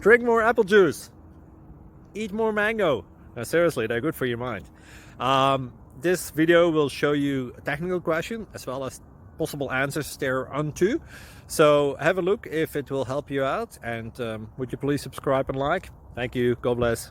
Drink more apple juice. Eat more mango. No, seriously, they're good for your mind. This video will show you a technical question as well as possible answers thereunto. So have a look if it will help you out, and would you please subscribe and like? Thank you. God bless.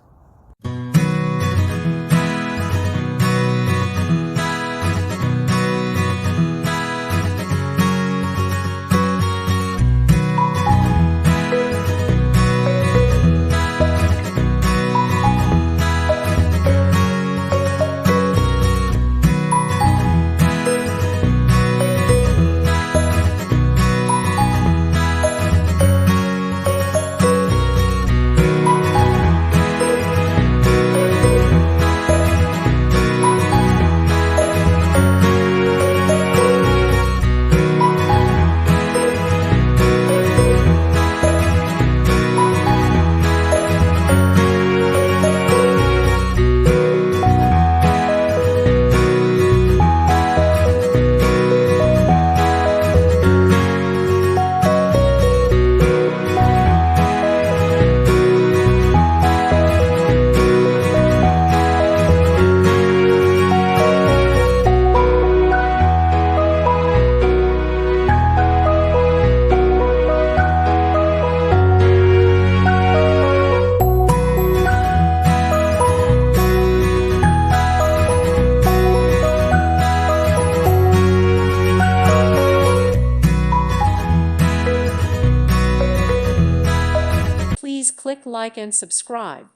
Please click like and subscribe.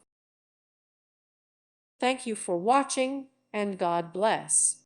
Thank you for watching, and God bless.